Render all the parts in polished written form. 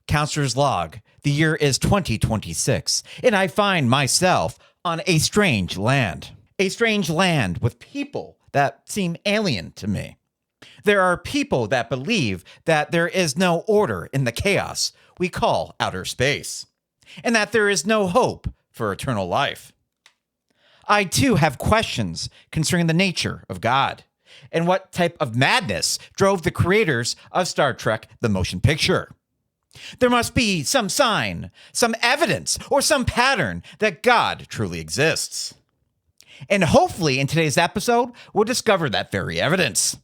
Counselor's Log. The year is 2026, and I find myself on a strange land. A strange land with people that seem alien to me. There are people that believe that there is no order in the chaos we call outer space, and that there is no hope for eternal life. I too have questions concerning the nature of God and what type of madness drove the creators of Star Trek the motion picture. There must be some sign, some evidence, or some pattern that God truly exists. And hopefully in today's episode, we'll discover that very evidence.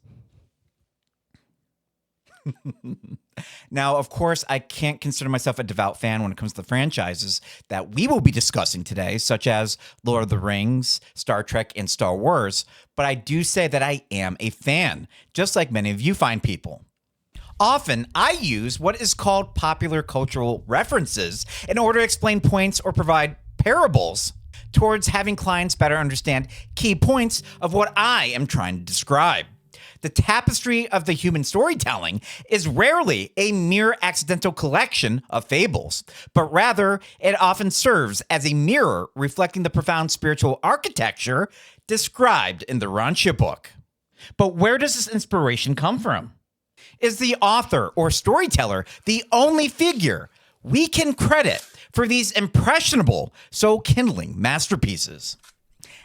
Now, of course, I can't consider myself a devout fan when it comes to the franchises that we will be discussing today, such as Lord of the Rings, Star Trek, and Star Wars, but I do say that I am a fan, just like many of you fine people. Often, I use what is called popular cultural references in order to explain points or provide parables towards having clients better understand key points of what I am trying to describe. The tapestry of the human storytelling is rarely a mere accidental collection of fables, but rather it often serves as a mirror reflecting the profound spiritual architecture described in the Urantia Book. But where does this inspiration come from? Is the author or storyteller the only figure we can credit for these impressionable, soul-kindling masterpieces?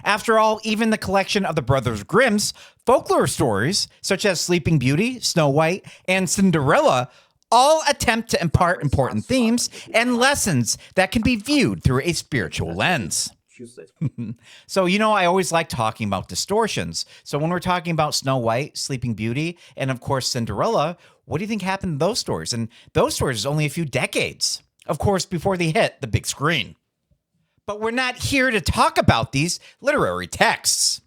After all, even the collection of the Brothers Grimm's folklore stories, such as Sleeping Beauty, Snow White, and Cinderella, all attempt to impart important themes and lessons that can be viewed through a spiritual lens. So, I always like talking about distortions. So when we're talking about Snow White, Sleeping Beauty, and of course Cinderella, what do you think happened in those stories? And those stories are only a few decades, of course, before they hit the big screen. But we're not here to talk about these literary texts.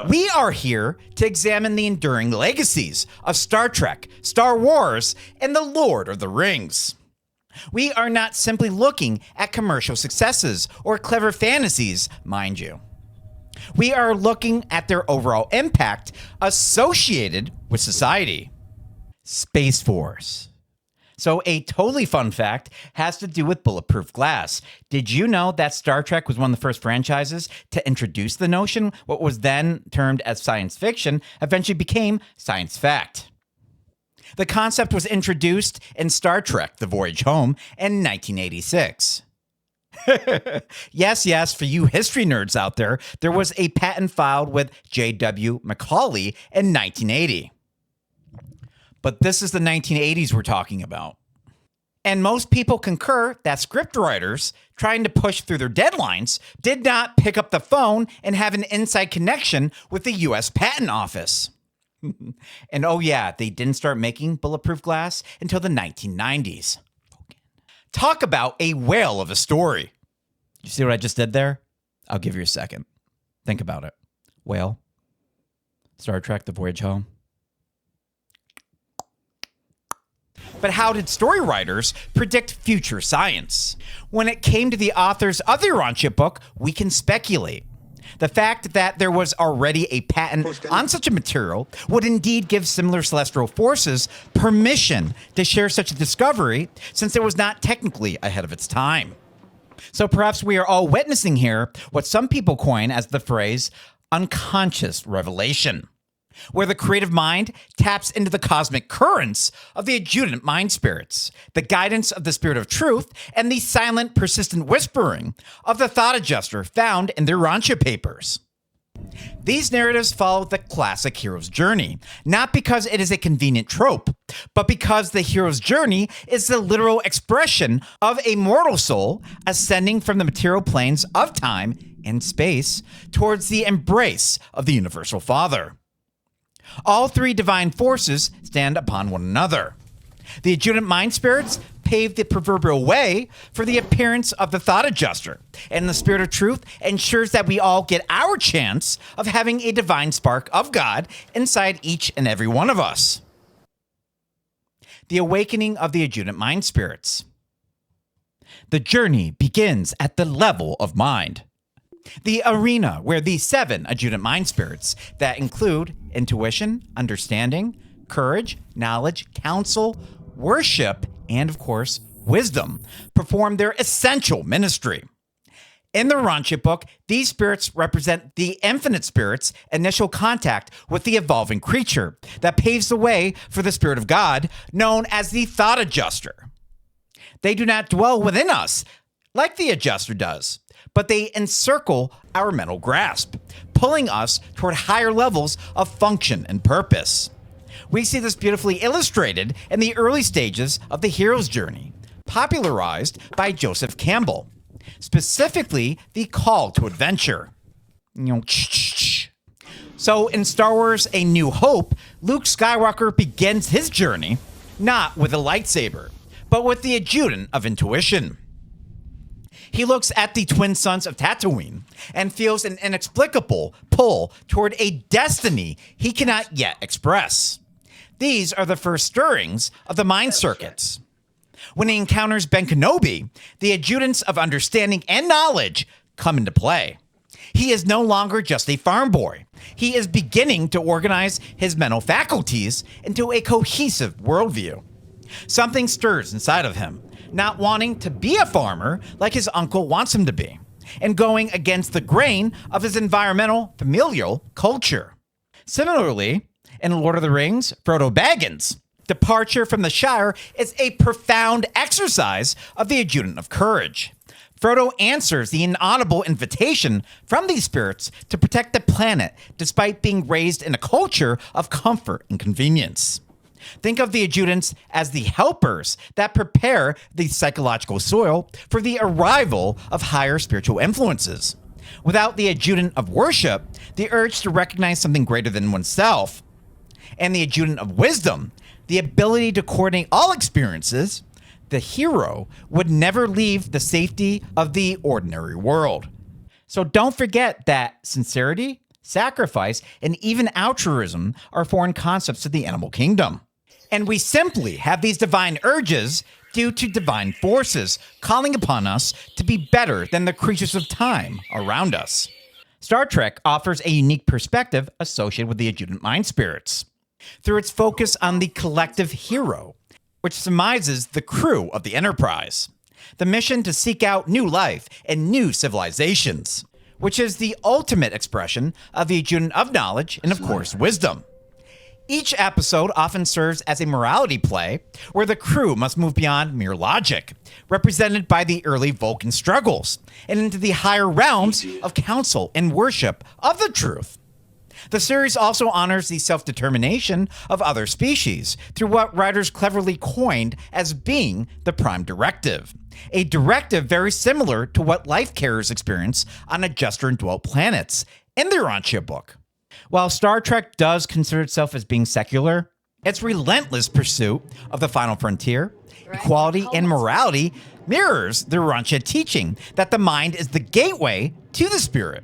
We are here to examine the enduring legacies of Star Trek, Star Wars, and the Lord of the Rings. We are not simply looking at commercial successes or clever fantasies, mind you. We are looking at their overall impact associated with society. Space Force. So a totally fun fact has to do with bulletproof glass. Did you know that Star Trek was one of the first franchises to introduce the notion? What was then termed as science fiction eventually became science fact. The concept was introduced in Star Trek: The Voyage Home in 1986. Yes, for you history nerds out there, there was a patent filed with J.W. Macaulay in 1980. But this is the 1980s we're talking about. And most people concur that scriptwriters trying to push through their deadlines did not pick up the phone and have an inside connection with the U.S. Patent Office. And oh yeah, they didn't start making bulletproof glass until the 1990s. Talk about a whale of a story. You see what I just did there? I'll give you a second. Think about it. Whale. Star Trek: The Voyage Home. But how did story writers predict future science? When it came to the authors of the Urantia Book, we can speculate. The fact that there was already a patent on such a material would indeed give similar celestial forces permission to share such a discovery, since it was not technically ahead of its time. So perhaps we are all witnessing here what some people coin as the phrase unconscious revelation, where the creative mind taps into the cosmic currents of the Adjunct Mind Spirits, the guidance of the Spirit of Truth, and the silent, persistent whispering of the thought adjuster found in the Urantia papers. These narratives follow the classic hero's journey, not because it is a convenient trope, but because the hero's journey is the literal expression of a mortal soul ascending from the material planes of time and space towards the embrace of the Universal Father. All three divine forces stand upon one another. The Adjunct Mind Spirits pave the proverbial way for the appearance of the thought adjuster, and the Spirit of Truth ensures that we all get our chance of having a divine spark of God inside each and every one of us. The awakening of the Adjunct Mind Spirits. The journey begins at the level of mind. The arena where the 7 Adjunct Mind Spirits that include intuition, understanding, courage, knowledge, counsel, worship, and of course, wisdom, perform their essential ministry. In the Urantia Book, these spirits represent the infinite spirit's initial contact with the evolving creature that paves the way for the Spirit of God, known as the Thought Adjuster. They do not dwell within us like the Adjuster does, but they encircle our mental grasp, pulling us toward higher levels of function and purpose. We see this beautifully illustrated in the early stages of the hero's journey, popularized by Joseph Campbell. Specifically, the call to adventure. So in Star Wars A New Hope, Luke Skywalker begins his journey not with a lightsaber, but with the adjutant of intuition. He looks at the twin suns of Tatooine and feels an inexplicable pull toward a destiny he cannot yet express. These are the first stirrings of the mind circuits. When he encounters Ben Kenobi, the adjutants of understanding and knowledge come into play. He is no longer just a farm boy. He is beginning to organize his mental faculties into a cohesive worldview. Something stirs inside of him, not wanting to be a farmer like his uncle wants him to be, and going against the grain of his environmental, familial culture. Similarly, in Lord of the Rings, Frodo Baggins' departure from the Shire is a profound exercise of the adjutant of courage. Frodo answers the inaudible invitation from these spirits to protect the planet despite being raised in a culture of comfort and convenience. Think of the adjutants as the helpers that prepare the psychological soil for the arrival of higher spiritual influences. Without the adjutant of worship, the urge to recognize something greater than oneself, and the adjutant of wisdom, the ability to coordinate all experiences, the hero would never leave the safety of the ordinary world. So don't forget that sincerity, sacrifice, and even altruism are foreign concepts to the animal kingdom. And we simply have these divine urges due to divine forces calling upon us to be better than the creatures of time around us. Star Trek offers a unique perspective associated with the Adjunct Mind Spirits through its focus on the collective hero, which surmises the crew of the Enterprise, the mission to seek out new life and new civilizations, which is the ultimate expression of the adjutant of knowledge and, of course, wisdom. Each episode often serves as a morality play where the crew must move beyond mere logic, represented by the early Vulcan struggles, and into the higher realms of counsel and worship of the truth. The series also honors the self-determination of other species through what writers cleverly coined as being the Prime Directive, a directive very similar to what life carriers experience on Adjuster and Dwelt planets in the Urantia Book. While Star Trek does consider itself as being secular, its relentless pursuit of the final frontier, equality, and morality mirrors the Urantia teaching that the mind is the gateway to the spirit.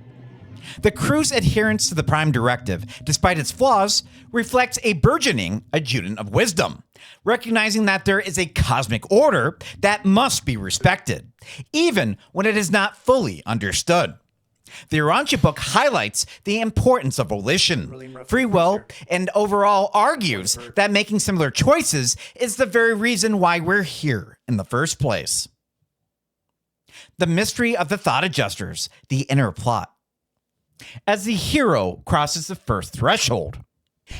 The crew's adherence to the Prime Directive, despite its flaws, reflects a burgeoning adjutant of wisdom, recognizing that there is a cosmic order that must be respected, even when it is not fully understood. The Urantia Book highlights the importance of volition, free will, and overall argues that making similar choices is the very reason why we're here in the first place. The mystery of the Thought Adjusters, the inner plot. As the hero crosses the first threshold,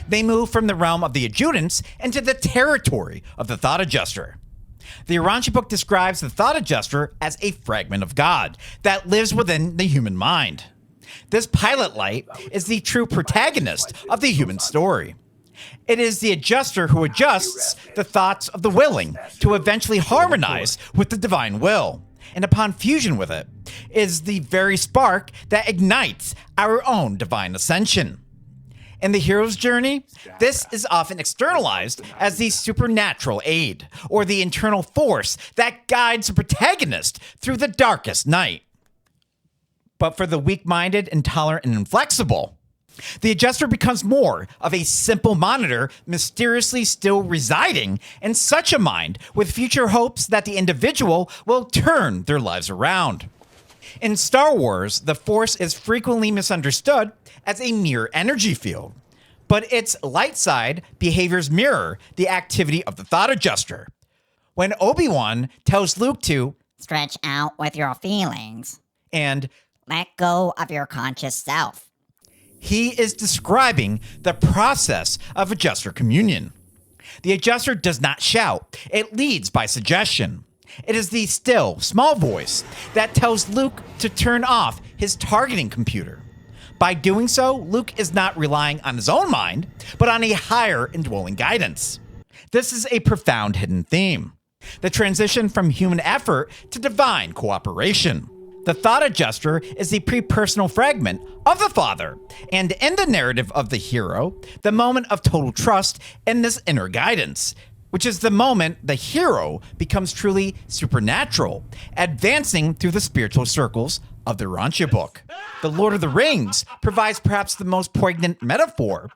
they move from the realm of the adjutants into the territory of the Thought Adjuster. The Urantia Book describes the Thought Adjuster as a fragment of God that lives within the human mind. This pilot light is the true protagonist of the human story. It is the adjuster who adjusts the thoughts of the willing to eventually harmonize with the divine will, and upon fusion with it, is the very spark that ignites our own divine ascension. In the hero's journey, this is often externalized as the supernatural aid, or the internal force that guides the protagonist through the darkest night. But for the weak-minded, intolerant, and inflexible, the adjuster becomes more of a simple monitor mysteriously still residing in such a mind with future hopes that the individual will turn their lives around. In Star Wars, the Force is frequently misunderstood as a mere energy field, but its light side behaviors mirror the activity of the Thought Adjuster, When Obi-Wan tells Luke to stretch out with your feelings and let go of your conscious self. He is describing the process of adjuster communion. The adjuster does not shout. It leads by suggestion. It is the still, small voice that tells Luke to turn off his targeting computer. By doing so, Luke is not relying on his own mind, but on a higher indwelling guidance. This is a profound hidden theme. The transition from human effort to divine cooperation. The thought adjuster is the pre-personal fragment of the Father, and in the narrative of the hero, the moment of total trust in this inner guidance, which is the moment the hero becomes truly supernatural, advancing through the spiritual circles of the Urantia Book. The Lord of the Rings provides perhaps the most poignant metaphor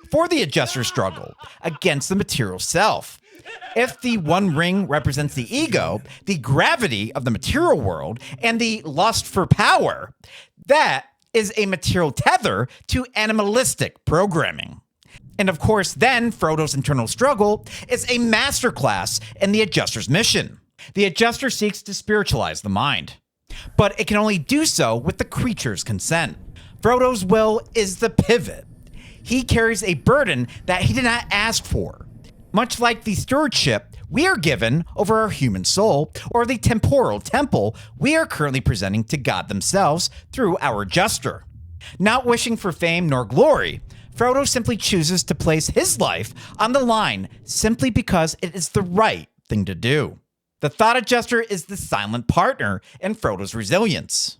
for the adjuster struggle against the material self. If the One Ring represents the ego, the gravity of the material world, and the lust for power, that is a material tether to animalistic programming. And of course, then Frodo's internal struggle is a masterclass in the adjuster's mission. The adjuster seeks to spiritualize the mind, but it can only do so with the creature's consent. Frodo's will is the pivot. He carries a burden that he did not ask for. Much like the stewardship we are given over our human soul, or the temporal temple we are currently presenting to God themselves through our adjuster. Not wishing for fame nor glory, Frodo simply chooses to place his life on the line simply because it is the right thing to do. The thought adjuster is the silent partner in Frodo's resilience.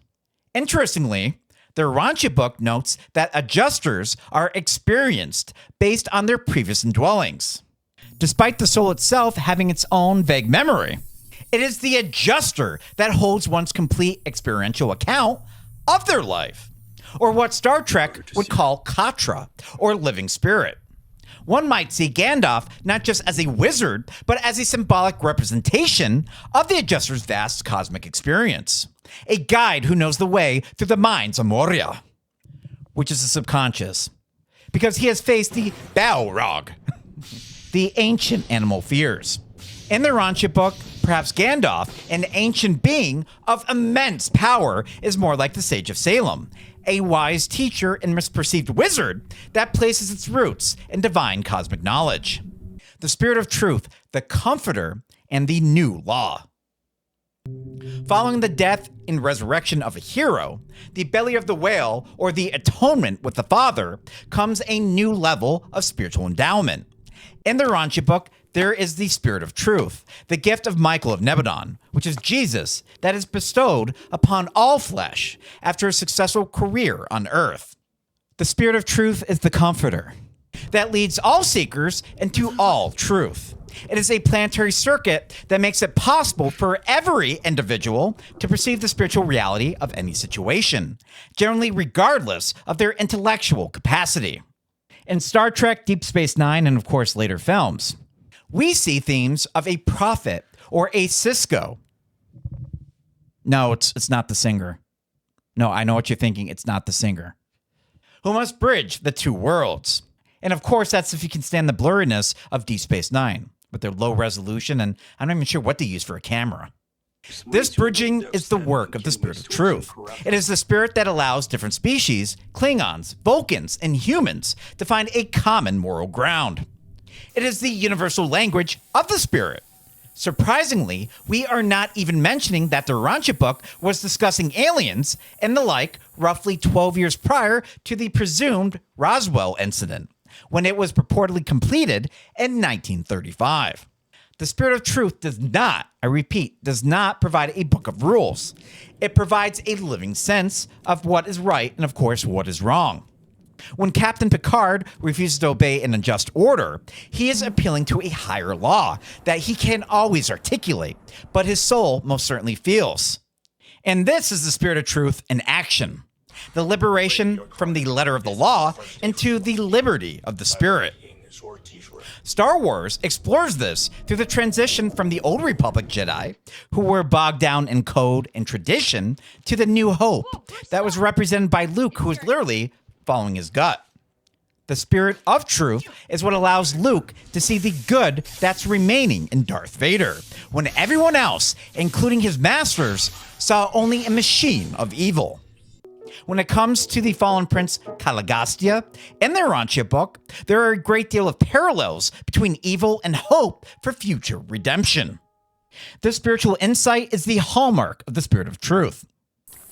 Interestingly, the Urantia Book notes that adjusters are experienced based on their previous indwellings. Despite the soul itself having its own vague memory, it is the adjuster that holds one's complete experiential account of their life, or what Star Trek would call Katra, or living spirit. One might see Gandalf not just as a wizard, but as a symbolic representation of the adjuster's vast cosmic experience, a guide who knows the way through the minds of Moria, which is the subconscious, because he has faced the Balrog, the ancient animal fears. In the Urantia Book, perhaps Gandalf, an ancient being of immense power, is more like the Sage of Salem, a wise teacher and misperceived wizard that places its roots in divine cosmic knowledge. The Spirit of Truth, the Comforter, and the New Law. Following the death and resurrection of a hero, the belly of the whale, or the atonement with the Father, comes a new level of spiritual endowment. In the Urantia Book, there is the Spirit of Truth, the gift of Michael of Nebadon, which is Jesus, that is bestowed upon all flesh after a successful career on earth. The Spirit of Truth is the Comforter that leads all seekers into all truth. It is a planetary circuit that makes it possible for every individual to perceive the spiritual reality of any situation, generally regardless of their intellectual capacity. In Star Trek, Deep Space Nine, and of course later films, we see themes of a prophet or a Cisco. No, it's not the singer. No, I know what you're thinking. It's not the singer. Who must bridge the two worlds. And of course, that's if you can stand the blurriness of Deep Space Nine with their low resolution, and I'm not even sure what they use for a camera. This bridging is the work of the Spirit of Truth. It is the spirit that allows different species, Klingons, Vulcans, and humans to find a common moral ground. It is the universal language of the spirit. Surprisingly, we are not even mentioning that the Urantia Book was discussing aliens and the like roughly 12 years prior to the presumed Roswell incident, when it was purportedly completed in 1935. The Spirit of Truth does not, I repeat, does not provide a book of rules. It provides a living sense of what is right and, of course, what is wrong. When Captain Picard refuses to obey an unjust order, he is appealing to a higher law that he can't always articulate, but his soul most certainly feels. And this is the Spirit of Truth in action. The liberation from the letter of the law into the liberty of the Spirit. Star Wars explores this through the transition from the Old Republic Jedi, who were bogged down in code and tradition, to the New Hope that was represented by Luke, who was literally following his gut. The spirit of truth is what allows Luke to see the good that's remaining in Darth Vader, when everyone else, including his masters, saw only a machine of evil. When it comes to the fallen prince Caligastia in the Urantia Book, there are a great deal of parallels between evil and hope for future redemption. This spiritual insight is the hallmark of the spirit of truth.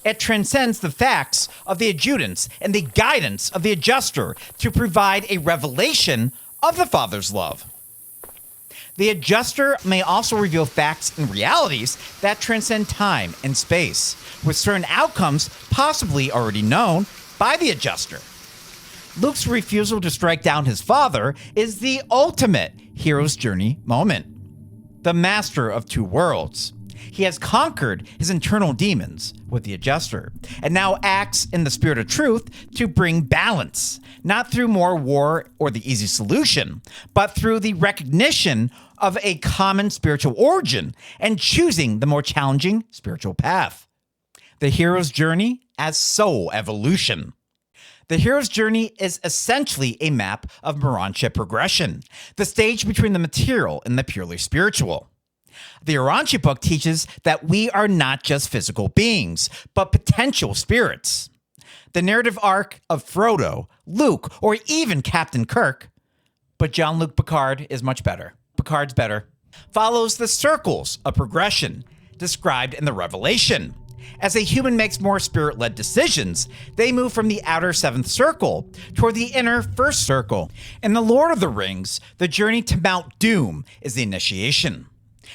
It transcends the facts of the adjutants and the guidance of the adjuster to provide a revelation of the Father's love. The adjuster may also reveal facts and realities that transcend time and space, with certain outcomes possibly already known by the adjuster. Luke's refusal to strike down his father is the ultimate hero's journey moment. The master of two worlds. He has conquered his internal demons with the adjuster, and now acts in the spirit of truth to bring balance, not through more war or the easy solution, but through the recognition of a common spiritual origin and choosing the more challenging spiritual path. The hero's journey as soul evolution. The hero's journey is essentially a map of Urantia progression, the stage between the material and the purely spiritual. The Urantia Book teaches that we are not just physical beings, but potential spirits. The narrative arc of Frodo, Luke, or even Captain Kirk, but Jean-Luc Picard is much better. Picard's better. Follows the circles of progression described in the Revelation. As a human makes more spirit-led decisions, they move from the outer seventh circle toward the inner first circle. In The Lord of the Rings, the journey to Mount Doom is the initiation.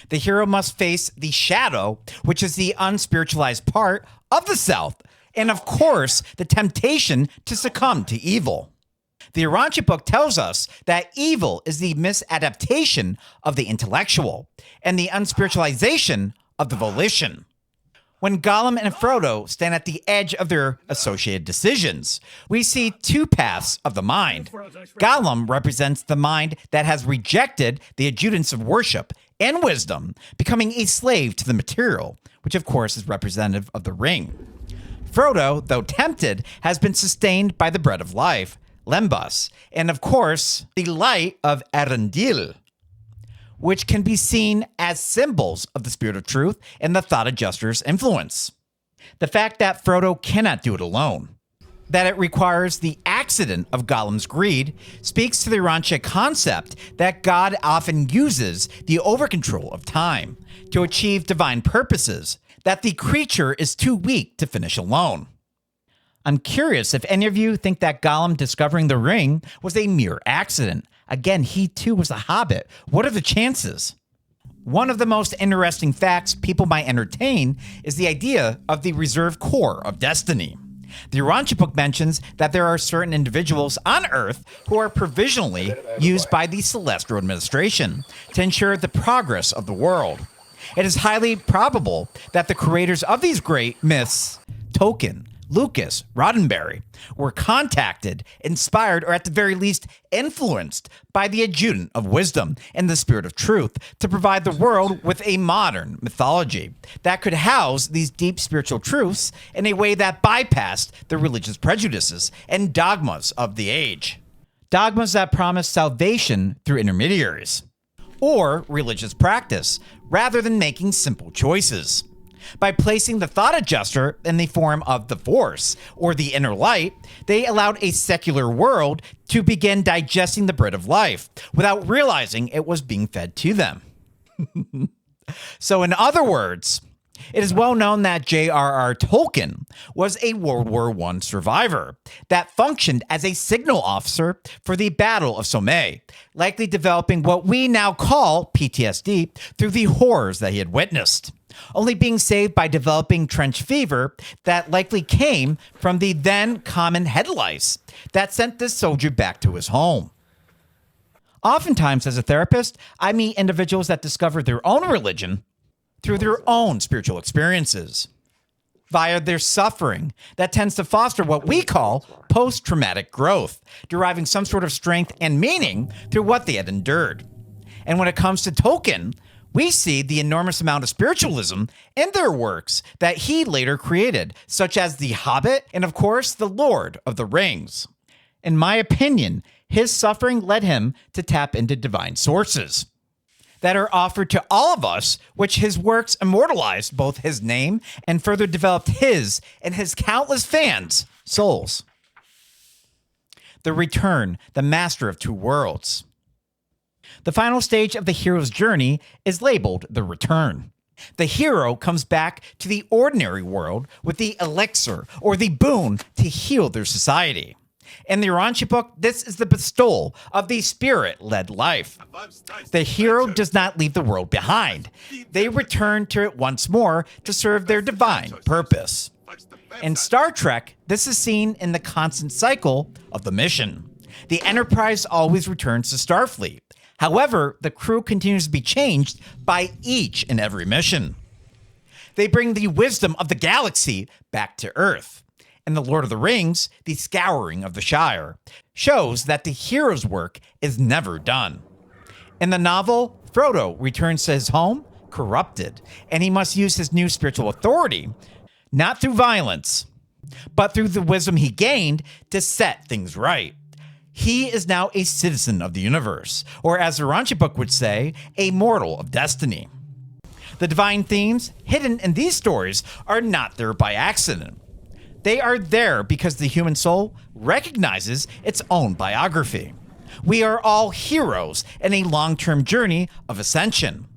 The hero must face the shadow, which is the unspiritualized part of the self, and of course, the temptation to succumb to evil. The Urantia Book tells us that evil is the misadaptation of the intellectual and the unspiritualization of the volition. When Gollum and Frodo stand at the edge of their associated decisions, we see two paths of the mind. Gollum represents the mind that has rejected the adjutants of worship and wisdom, becoming a slave to the material, which of course is representative of the ring. Frodo, though tempted, has been sustained by the bread of life, Lembas, and of course, the light of Arundel, which can be seen as symbols of the spirit of truth and the thought adjuster's influence. The fact that Frodo cannot do it alone, that it requires the accident of Gollum's greed, speaks to the Urantia concept that God often uses the overcontrol of time to achieve divine purposes, that the creature is too weak to finish alone. I'm curious if any of you think that Gollum discovering the ring was a mere accident. Again, he too was a hobbit. What are the chances? One of the most interesting facts people might entertain is the idea of the reserve core of destiny. The Urantia Book mentions that there are certain individuals on Earth who are provisionally used by the Celestial Administration to ensure the progress of the world. It is highly probable that the creators of these great myths, Tolkien, Lucas, Roddenberry, were contacted, inspired, or at the very least influenced by the adjutant of wisdom and the spirit of truth to provide the world with a modern mythology that could house these deep spiritual truths in a way that bypassed the religious prejudices and dogmas of the age. Dogmas that promise salvation through intermediaries or religious practice rather than making simple choices. By placing the thought adjuster in the form of the Force, or the inner light, they allowed a secular world to begin digesting the bread of life without realizing it was being fed to them. So in other words, it is well known that J.R.R. Tolkien was a World War I survivor that functioned as a signal officer for the Battle of Somme, likely developing what we now call PTSD through the horrors that he had witnessed, only being saved by developing trench fever that likely came from the then common head lice that sent this soldier back to his home. Oftentimes, as a therapist, I meet individuals that discover their own religion through their own spiritual experiences, via their suffering that tends to foster what we call post-traumatic growth, deriving some sort of strength and meaning through what they had endured. And when it comes to Tolkien, we see the enormous amount of spiritualism in their works that he later created, such as The Hobbit and, of course, The Lord of the Rings. In my opinion, his suffering led him to tap into divine sources that are offered to all of us, which his works immortalized both his name and further developed his and his countless fans' souls. The Return, the Master of Two Worlds. The final stage of the hero's journey is labeled the Return. The hero comes back to the ordinary world with the elixir or the boon to heal their society. In the Urantia Book, this is the bestowal of the spirit-led life. The hero does not leave the world behind. They return to it once more to serve their divine purpose. In Star Trek, this is seen in the constant cycle of the mission. The Enterprise always returns to Starfleet. However, the crew continues to be changed by each and every mission. They bring the wisdom of the galaxy back to Earth. In The Lord of the Rings, the Scouring of the Shire shows that the hero's work is never done. In the novel, Frodo returns to his home corrupted, and he must use his new spiritual authority, not through violence, but through the wisdom he gained to set things right. He is now a citizen of the universe, or as the Urantia Book would say, a mortal of destiny. The divine themes hidden in these stories are not there by accident. They are there because the human soul recognizes its own biography. We are all heroes in a long-term journey of ascension.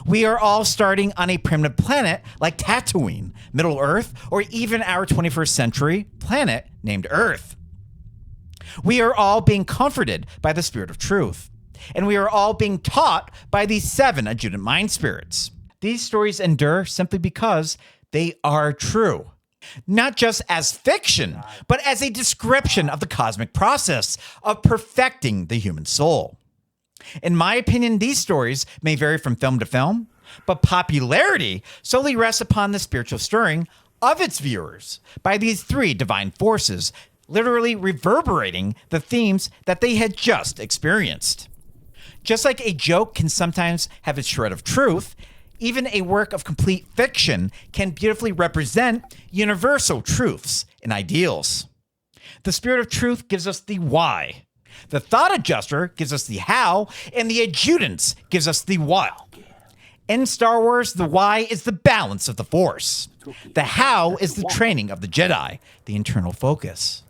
We are all starting on a primitive planet like Tatooine, Middle-earth, or even our 21st century planet named Earth. We are all being comforted by the Spirit of Truth, and we are all being taught by the 7 Adjunct Mind Spirits. These stories endure simply because they are true. Not just as fiction, but as a description of the cosmic process of perfecting the human soul. In my opinion, these stories may vary from film to film, but popularity solely rests upon the spiritual stirring of its viewers by these 3 divine forces, literally reverberating the themes that they had just experienced. Just like a joke can sometimes have a shred of truth, even a work of complete fiction can beautifully represent universal truths and ideals. The Spirit of Truth gives us the why. The Thought Adjuster gives us the how, and the Adjutants gives us the what. In Star Wars, the why is the balance of the Force. The how is the training of the Jedi, the internal focus.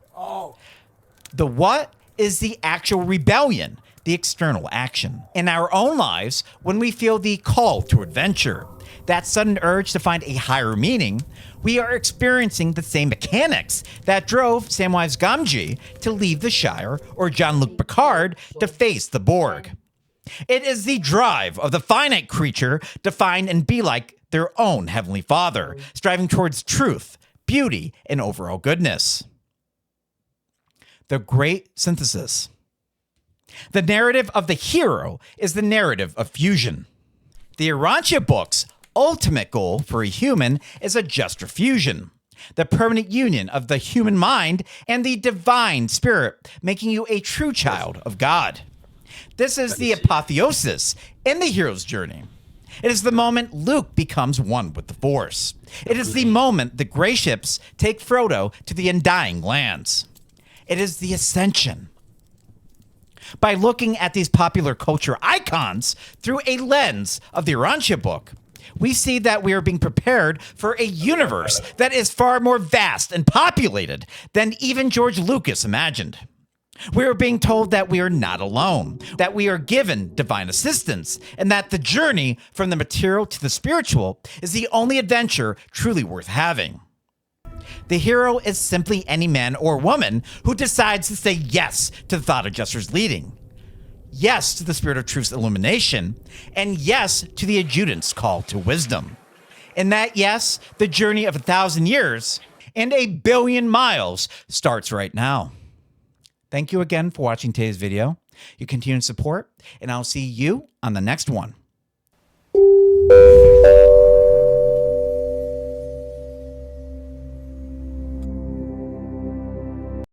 The what is the actual rebellion, the external action. In our own lives, when we feel the call to adventure, that sudden urge to find a higher meaning, we are experiencing the same mechanics that drove Samwise Gamgee to leave the Shire or Jean-Luc Picard to face the Borg. It is the drive of the finite creature to find and be like their own Heavenly Father, striving towards truth, beauty, and overall goodness. The Great Synthesis. The narrative of the hero is the narrative of fusion. The Urantia Book's ultimate goal for a human is a just fusion, the permanent union of the human mind and the divine spirit, making you a true child of God. This is the apotheosis in the hero's journey. It is the moment Luke becomes one with the Force. It is the moment the gray ships take Frodo to the undying lands. It is the ascension. By looking at these popular culture icons through a lens of the Urantia Book, we see that we are being prepared for a universe that is far more vast and populated than even George Lucas imagined. We are being told that we are not alone, that we are given divine assistance, and that the journey from the material to the spiritual is the only adventure truly worth having. The hero is simply any man or woman who decides to say yes to the Thought Adjuster's leading, yes to the Spirit of Truth's illumination, and yes to the Adjutant's call to wisdom. In that yes, the journey of 1,000 years and 1 billion miles starts right now. Thank you again for watching today's video, your continued support, and I'll see you on the next one.